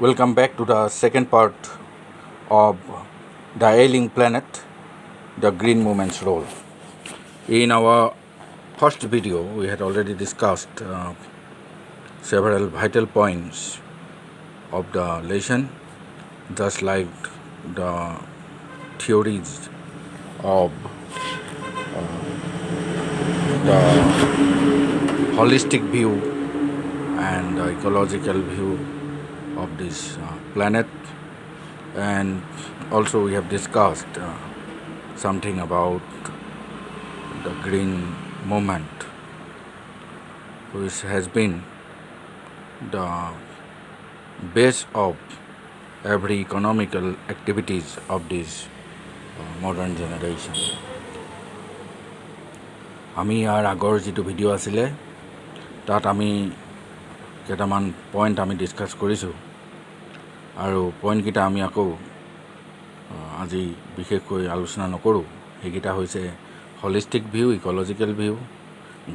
Welcome back to the second part of the Ailing planet, the green movement's role. In our first video, we had already discussed several vital points of the lesson, just like the theories of the holistic view and the ecological view of this planet, and also we have discussed something about the green movement, which has been the base of every economical activities of this modern generation. আমি ইয়াৰ আগৰ যিটো video' আছিলে তাত আমি কেইটামান point আমি discuss কৰিছোঁ, আৰু পইণ্টকেইটা আমি আকৌ আজি বিশেষকৈ আলোচনা নকৰোঁ। সেইকেইটা হৈছে holistic view, ecological view,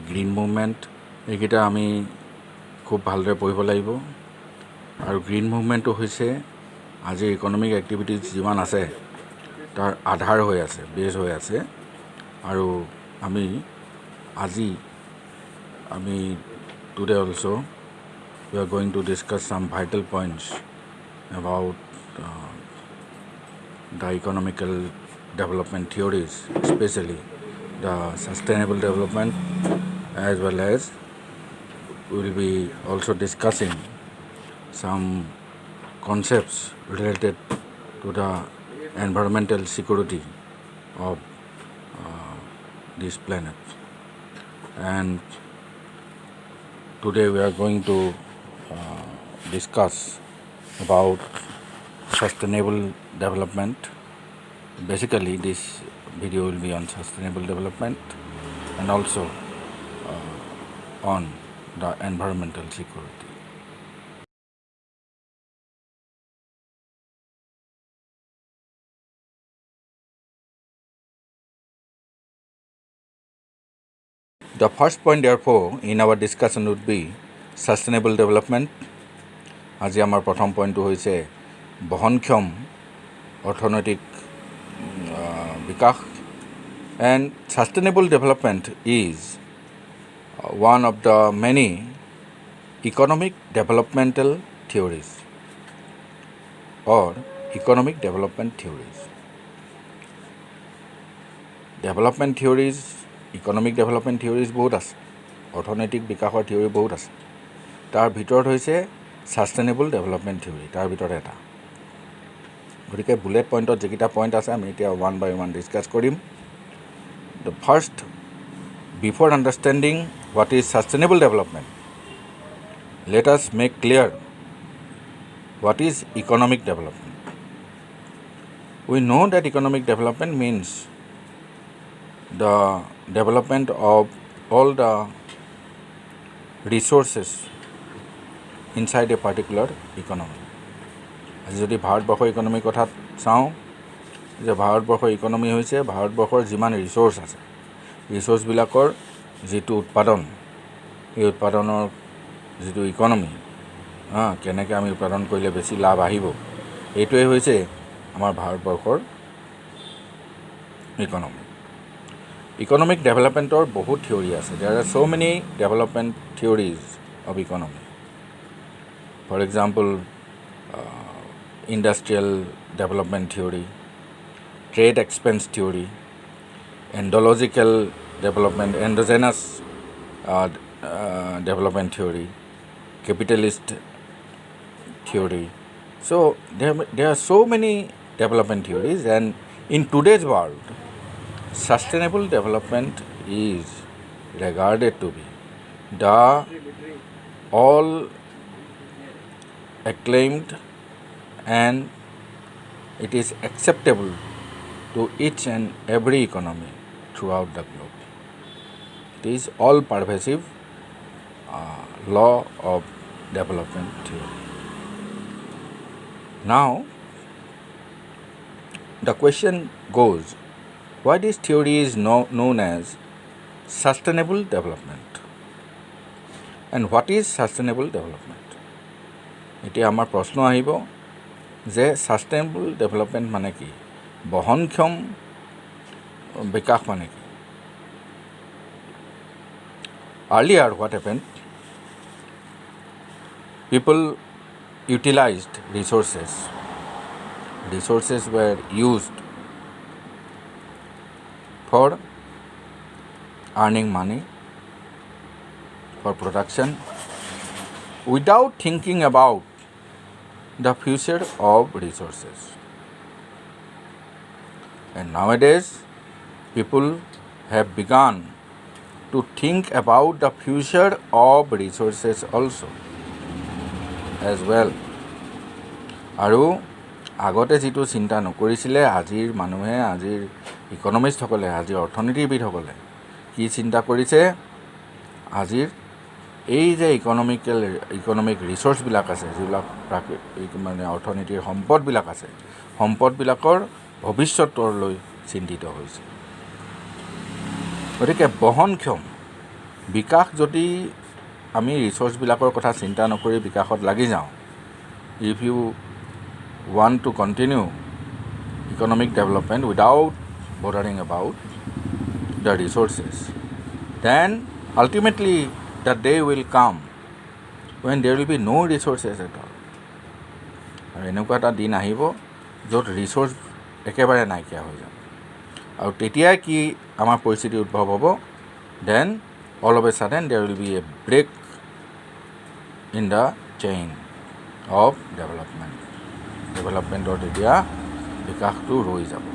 green movement. এইকেইটা আমি খুব ভালদৰে পঢ়িব লাগিব। আৰু গ্ৰীণ মুভমেণ্টটো হৈছে আজিৰ ইকনমিক এক্টিভিটিজ যিমান আছে তাৰ আধাৰ হৈ আছে, বেছ হৈ আছে। আৰু আমি today also we are going to discuss some vital points about the economical development theories, especially the sustainable development, as well as we will be also discussing some concepts related to the environmental security of this planet. And today we are going to discuss about sustainable development. Basically, this video will be on sustainable development and also on the environmental security. The first point, therefore, in our discussion would be sustainable development. আজি আমাৰ প্ৰথম পইণ্টটো হৈছে বহনক্ষম অৰ্থনৈতিক বিকাশ। And sustainable development is one of the many economic developmental theories or economic development theories. Development theories, economic development theories বহুত আছে, অৰ্থনৈতিক বিকাশৰ থিয়ৰি বহুত আছে। তাৰ ভিতৰত হৈছে ছাষ্টেইনেবল ডেভেলপমেণ্ট থিয়ৰি, তাৰ ভিতৰত এটা। গতিকে বুলেট পইণ্টত যিকেইটা পইণ্ট আছে আমি এতিয়া ওৱান বাই ওৱান ডিছকাছ কৰিম। The first, before understanding what is sustainable development, let us make clear what is economic development. We know' that economic development means the development of all the resources inside a particular economy. আজি যদি ভাৰতবৰ্ষৰ ইকনমিৰ কথা চাওঁ, যে ভাৰতবৰ্ষৰ economy হৈছে ভাৰতবৰ্ষৰ যিমান ৰিচোৰ্চ আছে, ৰিচোৰ্চবিলাকৰ যিটো উৎপাদন, এই উৎপাদনৰ যিটো ইকনমি, কেনেকৈ আমি উৎপাদন কৰিলে বেছি লাভ আহিব, এইটোৱে হৈছে আমাৰ ভাৰতবৰ্ষৰ ইকনমি। ইকনমিক ডেভেলপমেণ্টৰ বহুত থিয়ৰি আছে। There are so' many development theories of economy. For example, industrial development theory, trade expense theory, ideological development, endogenous development theory, capitalist theory. So there are so many development theories, and in today's world, sustainable development is regarded to be the all acclaimed, and it is acceptable to each and every economy throughout the globe. It is all pervasive law of development theory. Now the question goes, why this theory is known as sustainable development? And what is sustainable development? এতিয়া আমাৰ প্ৰশ্ন আহিব যে sustainable development মানে কি, বহনক্ষম বিকাশ মানে কি। Earlier what happened, people utilized resources were used for earning money, for production, without thinking about the future of resources. And nowadays, people have begun to think about the future of resources also as well. আৰু আগতে যিটো চিন্তা নকৰিছিলে, আজিৰ মানুহে, আজিৰ ইকনমিষ্টসকলে, আজিৰ অৰ্থনীতিবিদসকলে কি চিন্তা কৰিছে, আজিৰ এই যে ইকনমিক ৰিচৰ্চবিলাক আছে, যিবিলাক মানে অৰ্থনীতিৰ সম্পদবিলাক আছে, সম্পদবিলাকৰ ভৱিষ্যতলৈ চিন্তিত হৈছে। গতিকে বহনক্ষম বিকাশ যদি আমি ৰিচৰ্চবিলাকৰ কথা চিন্তা নকৰি বিকাশত লাগি যাওঁ, if you want to continue economic development without bothering about the resources, then ultimately the day will come when there will be no resources at all. আৰু এনেকুৱা এটা দিন আহিব য'ত ৰিচৰ্চ একেবাৰে নাইকিয়া হৈ যাব। আৰু তেতিয়াই কি আমাৰ পৰিস্থিতি উদ্ভৱ হ'ব, then all of a sudden there will be a break in the chain of ডেভেলপমেণ্টৰ তেতিয়া বিকাশটো ৰৈ যাব।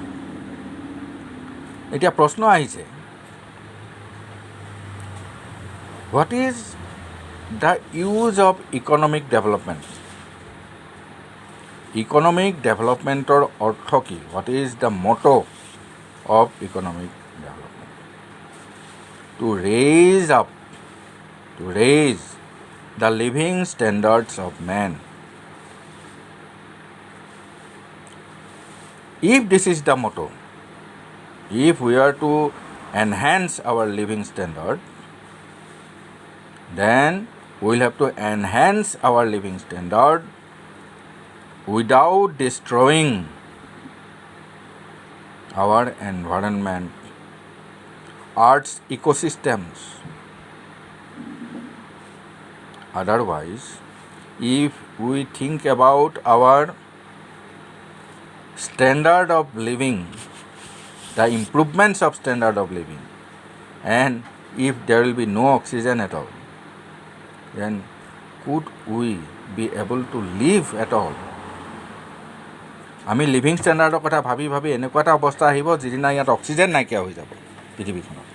এতিয়া প্ৰশ্ন আহিছে, what is the use of economic development. Economic ডেভেলপমেণ্টৰ অৰ্থ কি? What is the motto of economic development? To raise the living standards of men. If this is the motto, if we are to enhance our living standard, then we will have to enhance our living standard without destroying our environment, Earth's ecosystems. Otherwise, if we think about our standard of living, the improvements of standard of living, and if there will be no oxygen at all, then could we be able to live at all? আমি living ষ্টেণ্ডাৰ্ডৰ কথা ভাবি এনেকুৱা এটা অৱস্থা আহিব যিদিনা ইয়াত oxygen নাইকিয়া হৈ যাব পৃথিৱীখনত,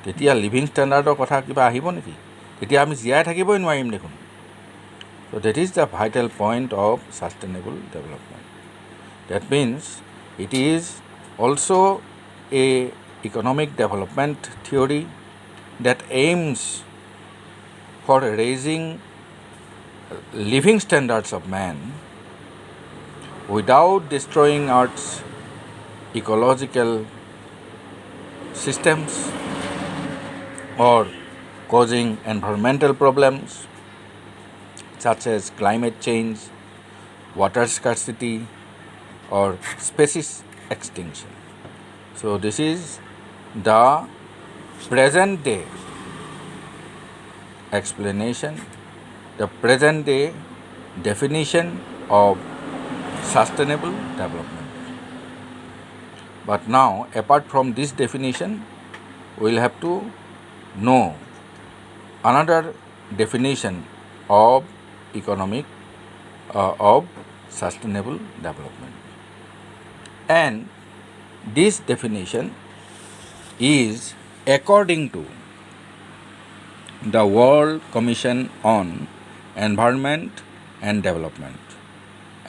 তেতিয়া লিভিং ষ্টেণ্ডাৰ্ডৰ কথা কিবা আহিব নেকি? তেতিয়া আমি জীয়াই থাকিবই নোৱাৰিম দেখোন। So that is the vital point of sustainable development. That means it is also a economic development theory that aims for raising living standards of man without destroying Earth's ecological systems or causing environmental problems such as climate change, water scarcity, or species extinction. So this is the present day explanation, the present day definition of sustainable development. But now, apart from this definition, we will have to know another definition of sustainable development. And this definition is according to the World Commission on Environment and Development.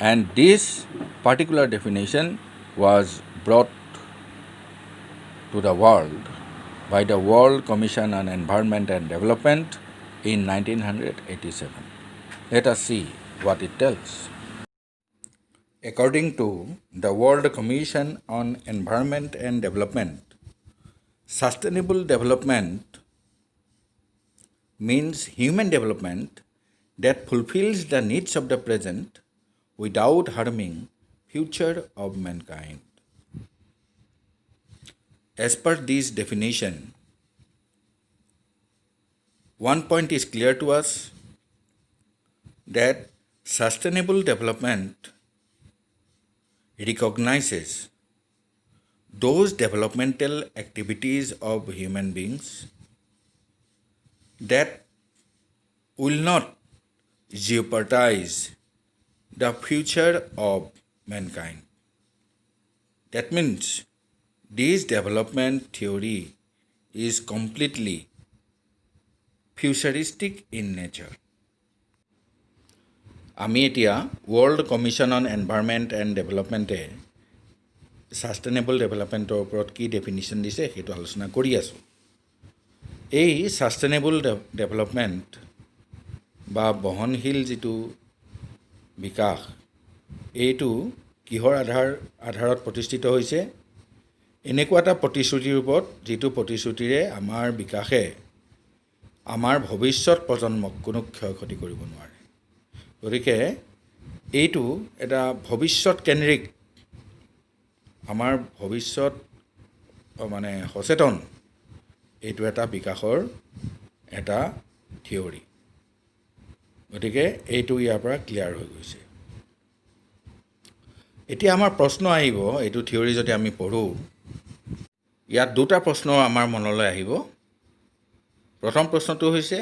And this particular definition was brought to the world by the World Commission on Environment and Development in 1987. Let us see what it tells. According to the World Commission on Environment and Development, sustainable development means human development that fulfills the needs of the present without harming future of mankind. As per this definition, one point is clear to us that sustainable development recognizes those developmental activities of human beings that will not jeopardize the future of mankind. That means this development theory is completely futuristic in nature. আমি এতিয়া world commission on environment and ডেভেলপমেণ্টে sustainable ডেভেলপমেণ্টৰ ওপৰত কি definition দিছে সেইটো আলোচনা কৰি আছোঁ। এই ছাষ্টেইনেবল ডেভেলপমেণ্ট বা বহনশীল যিটো বিকাশ, এইটো কিহৰ আধাৰত প্ৰতিষ্ঠিত হৈছে? এনেকুৱা এটা প্ৰতিশ্ৰুতিৰ ওপৰত যিটো প্ৰতিশ্ৰুতিৰে আমাৰ বিকাশে আমাৰ ভৱিষ্যত প্ৰজন্মক কোনো ক্ষয় ক্ষতি কৰিব নোৱাৰে। গতিকে এইটো এটা ভৱিষ্যত কেন্দ্ৰিক, আমাৰ ভৱিষ্যত মানে সচেতন, এইটো এটা বিকাশৰ এটা থিয়ৰী। গতিকে এইটো ইয়াৰ পৰা ক্লিয়াৰ হৈ গৈছে। এতিয়া আমাৰ প্ৰশ্ন আহিব, এইটো থিয়ৰী যদি আমি পঢ়োঁ, ইয়াত দুটা প্ৰশ্ন আমাৰ মনলৈ আহিব। প্ৰথম প্ৰশ্নটো হৈছে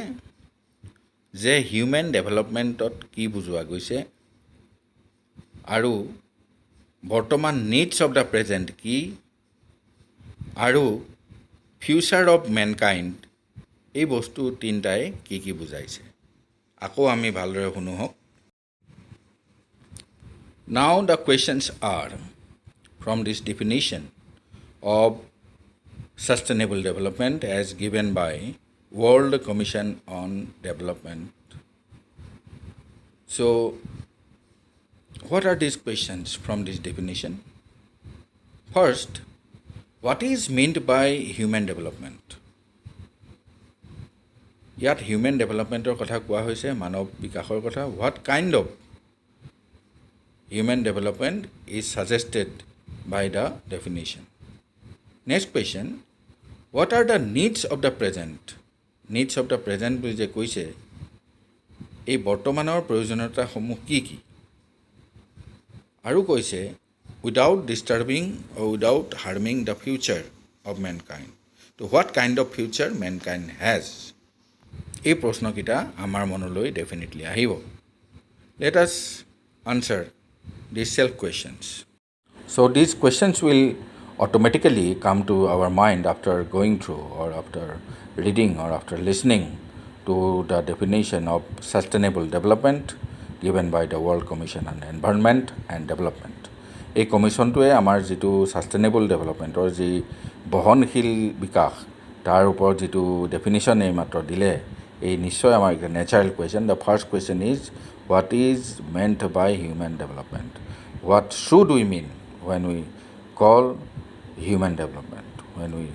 যে হিউমেন ডেভেলপমেণ্টত কি বুজোৱা গৈছে আৰু বৰ্তমান নিডছ অফ দ্য প্ৰেজেণ্ট কি আৰু ফিউচাৰ অফ মেনকাইণ্ড, এই বস্তু তিনিটাই কি কি বুজাইছে। আকৌ আমি ভালদৰে শুনো হওক। Now the questions are from this definition of sustainable development as given by World Commission on Development. So, what are these questions from this definition? First, what is meant by human development? ইয়াত human ডেভেলপমেণ্টৰ কথা কোৱা হৈছে, মানৱ বিকাশৰ কথা। What kind of human development is suggested by the definition? Next question, what are the needs of the present? Needs of the present বুলি যে কৈছে, এই বৰ্তমানৰ প্ৰয়োজনীয়তাসমূহ কি কি? আৰু কৈছে without disturbing or without harming the future of mankind. So what kind of future mankind has? এই প্ৰশ্নকেইটা আমাৰ মনলৈ ডেফিনেটলি আহিব। Let us answer these self questions. So these questions will automatically come to our mind after going through or after reading or after listening to the definition of sustainable development given by the World Commission on Environment and Development. এই কমিশ্যনটোৱে আমাৰ যিটো sustainable ডেভেলপমেণ্টৰ যি বহনশীল বিকাশ, তাৰ ওপৰত যিটো definition এইমাত্ৰ দিলে, এই নিশ্চয় আমাৰ এটা natural question. The first question is what is meant by human development? What should we mean when we call human development, when we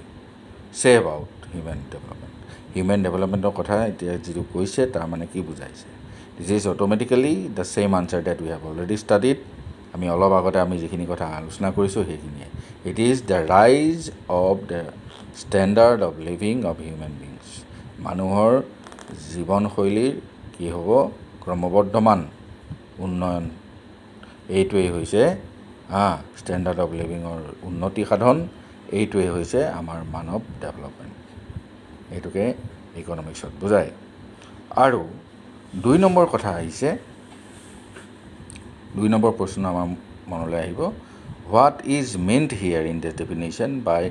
say about human development? Human developmentৰ কথা এতিয়া যিটো কৈছে তাৰ মানে কি বুজাইছে? This is automatically the same answer that we have already studied. আমি অলপ আগতে আমি যিখিনি কথা আলোচনা কৰিছোঁ সেইখিনিয়ে। It is the rise of the standard of living of human beings. মানুহৰ জীৱনশৈলীৰ কি হ'ব? ক্ৰমবৰ্ধমান উন্নয়ন, এইটোৱেই হৈছে ষ্টেণ্ডাৰ্ড অফ লিভিঙৰ উন্নতি সাধন, এইটোৱেই হৈছে আমাৰ মানৱ ডেভেলপমেণ্ট। এইটোকে ইকনমিক্সত বুজায়। আৰু 2 নম্বৰ কথা আহিছে, 2 নম্বৰ প্ৰশ্ন আমাৰ মনলৈ আহিব, what is meant here in this definition by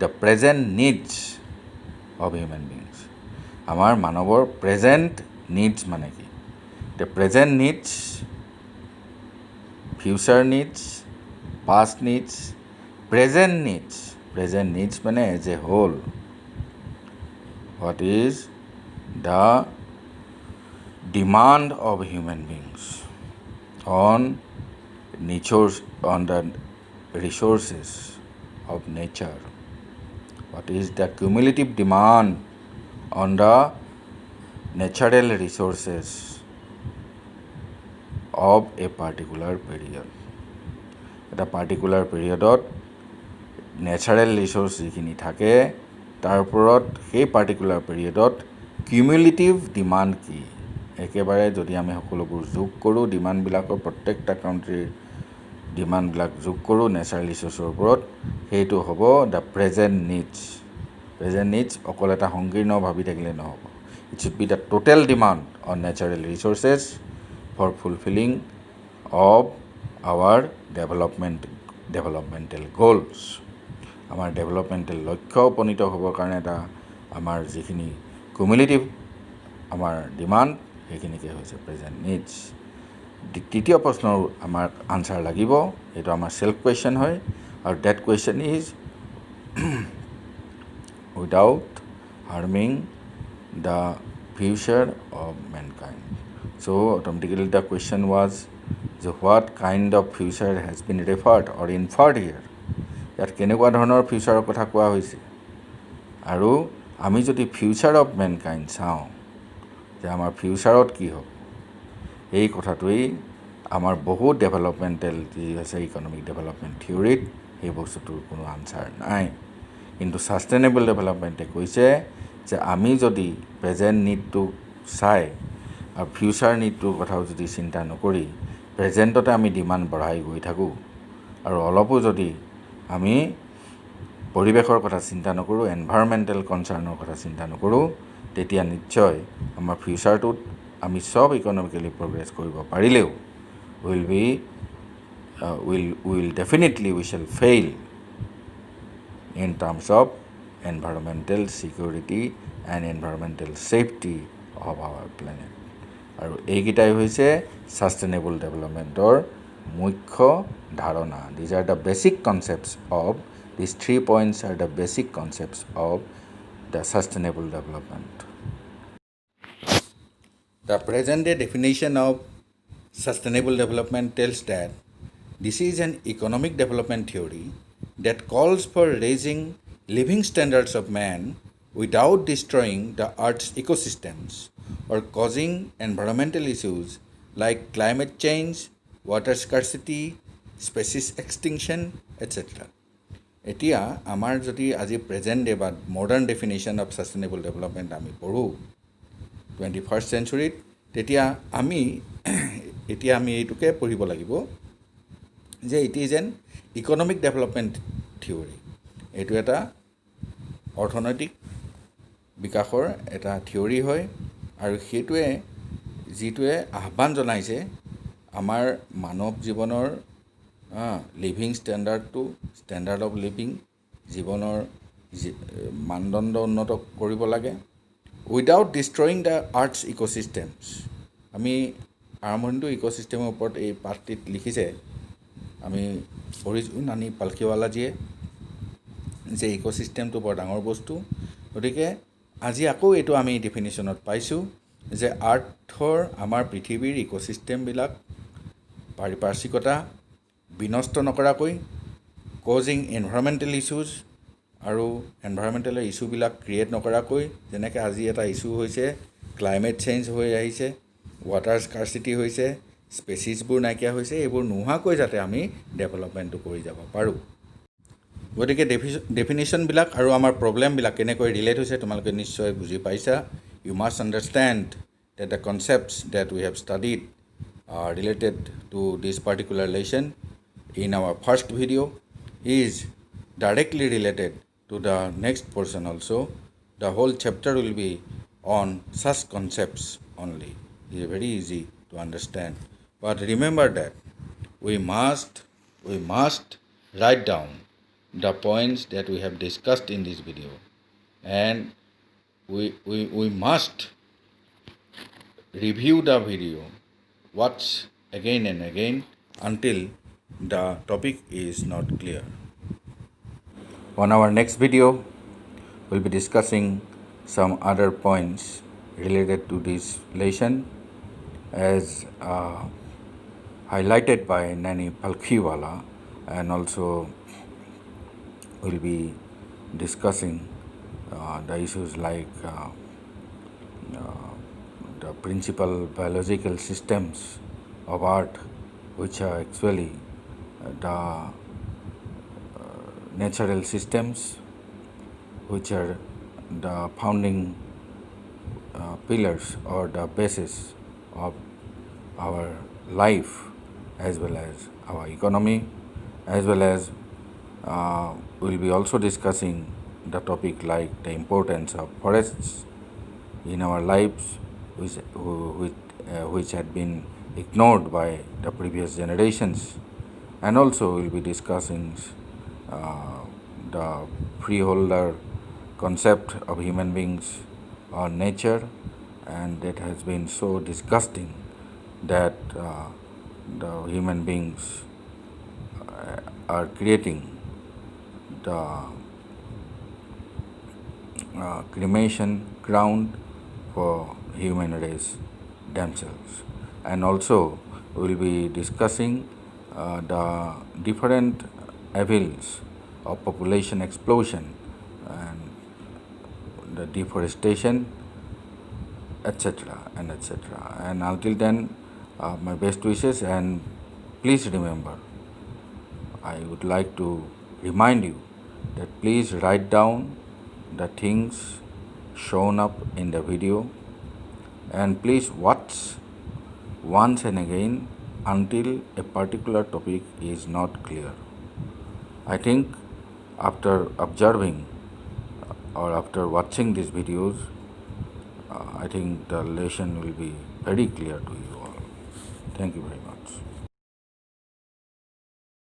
the present needs of human beings? আমাৰ মানৱৰ প্ৰেজেণ্ট নিডছ মানে কি? The present needs, future needs, past needs, present needs. Present needs মানে as a whole. What is the demand of human beings on the resources of nature? What is the cumulative demand on the natural resources of a particular period. এটা particular পিৰিয়ডত natural resource যিখিনি থাকে তাৰ ওপৰত সেই particular পিৰিয়ডত cumulative demand কি, একেবাৰে যদি আমি সকলোবোৰ যোগ কৰোঁ, ডিমাণ্ডবিলাকৰ প্ৰত্যেকটা কাউণ্ট্ৰিৰ ডিমাণ্ডবিলাক যোগ কৰোঁ নেচাৰেল ৰিচোৰ্চৰ ওপৰত, সেইটো হ'ব the present needs. Present needs অকল এটা সংকীৰ্ণ ভাবি থাকিলে নহ'ব। It should be the total demand on natural resources for fulfilling of our developmental goals. আমাৰ ডেভেলপমেণ্টেল লক্ষ্য উপনীত হ'বৰ কাৰণে এটা আমাৰ যিখিনি কিউমুলেটিভ আমাৰ ডিমাণ্ড সেইখিনিকে হৈছে প্ৰেজেণ্ট নিডছ। তৃতীয় প্ৰশ্নৰ আমাৰ আনচাৰ লাগিব, এইটো আমাৰ চেল্ফ কুৱেশ্যন হয়, আৰু that question is without harming the future of mankind. So' automatically the question was যে what kind of future has been referred or inferred here. ইয়াত কেনেকুৱা ধৰণৰ ফিউচাৰৰ কথা কোৱা হৈছে, আৰু আমি যদি ফিউচাৰ অফ মেনকাইণ্ড চাওঁ যে আমাৰ ফিউচাৰত কি হ'ব, এই কথাটোৱেই আমাৰ বহুত ডেভেলপমেণ্টেল যি আছে ইকনমিক ডেভেলপমেণ্ট থিয়ৰীত সেই বস্তুটোৰ কোনো আনচাৰ নাই। কিন্তু ছাষ্টেইনেবল ডেভেলপমেণ্টে কৈছে যে আমি যদি প্ৰেজেণ্ট নিডটোক চাই আৰু ফিউচাৰ নিডটোৰ কথাও যদি চিন্তা নকৰি প্ৰেজেণ্টতে আমি ডিমাণ্ড বঢ়াই গৈ থাকোঁ আৰু অলপো যদি আমি পৰিৱেশৰ কথা চিন্তা নকৰোঁ, এনভাইৰমেণ্টেল কনচাৰ্ণৰ কথা চিন্তা নকৰোঁ, তেতিয়া নিশ্চয় আমাৰ ফিউচাৰটোত আমি চব ইকনমিকেলি প্ৰগ্ৰেছ কৰিব পাৰিলেও will definitely we shall fail in terms of environmental security and environmental safety of our planet. আৰু এইকেইটাই হৈছে ছাষ্টেইনেবল ডেভেলপমেণ্টৰ মুখ্য ধাৰণা। These are the basic concepts of, these 3 points are the basic concepts of the sustainable development. The present day definition of sustainable development tells that this is an economic development theory that calls for raising living standards of man without destroying the earth's ecosystems or causing environmental issues like climate change, water scarcity, species extinction, etc. এতিয়া আমাৰ যদি আজি present day বা modern definition of sustainable development আমি পঢ়োঁ 21st centuryত, তেতিয়া আমি এইটোকে পঢ়িব লাগিব যে it is an economic development theory. এইটো এটা অৰ্থনৈতিক বিকাশৰ এটা থিয়ৰী হয়, আৰু সেইটোৱে যিটোৱে আহ্বান জনাইছে আমাৰ মানৱ জীৱনৰ ষ্টেণ্ডাৰ্ড অফ লিভিং জীৱনৰ মানদণ্ড উন্নত কৰিব লাগে উইদাউট ডিষ্ট্ৰয়িং দ্য আৰ্থছ ইক'ছিষ্টেমছ। আমি আৰম্ভণিটো ইক'ছিষ্টেমৰ ওপৰত এই পাঠটিত লিখিছে, আমি পঢ়িছোঁ নানি পালখিৱালাজীয়ে যে ইক'ছিষ্টেমটো বৰ ডাঙৰ বস্তু। গতিকে আজি আকৌ এইটো আমি ডেফিনেশ্যনত পাইছোঁ যে আৰ্থৰ আমাৰ পৃথিৱীৰ ইক'ছিষ্টেমবিলাক পাৰিপাৰ্শ্বিকতা বিনষ্ট নকৰাকৈ, কজিং এনভাইৰমেণ্টেল ইছ্যুজ আৰু এনভাইৰমেণ্টেলৰ ইছ্যুবিলাক ক্ৰিয়েট নকৰাকৈ, যেনেকৈ আজি এটা ইছ্যু হৈছে ক্লাইমেট চেঞ্জ হৈ আহিছে, ৱাটাৰ স্কাৰ্চিটি হৈছে, স্পেচিছবোৰ নাইকিয়া হৈছে, এইবোৰ নোহোৱাকৈ যাতে আমি ডেভেলপমেণ্টটো কৰি যাব পাৰোঁ। গতিকে ডেফিনেশ্যনবিলাক আৰু আমাৰ প্ৰব্লেমবিলাক কেনেকৈ ৰিলেট হৈছে তোমালোকে নিশ্চয় বুজি পাইছা। You must understand that the concepts that we have studied are related to this particular lesson in our first video is directly related to the next portion also. The whole chapter will be on such concepts only. It is very easy to understand. But remember that we must write down the points that we have discussed in this video, and we must review the video, watch again and again until the topic is not clear. On our next video, we'll be discussing some other points related to this lesson as highlighted by Nani Palkhiwala, and also we'll be discussing the issues like the principal biological systems of art, which are actually the natural systems, which are the founding pillars or the basis of our life, as well as our economy, as well as we'll be also discussing the topic like the importance of forests in our lives, which had been ignored by the previous generations, and also we'll be discussing the freeholder concept of human beings or nature, and that has been so disgusting that the human beings are creating the cremation ground for human race themselves. And also we will be discussing the different evils of population explosion and the deforestation, etc. and etc. And until then, my best wishes, and please remember, I would like to remind you that please write down the things shown up in the video, and please watch once and again until a particular topic is not clear. I think after observing or after watching these videos, I think the lesson will be very clear to you all. Thank you very much.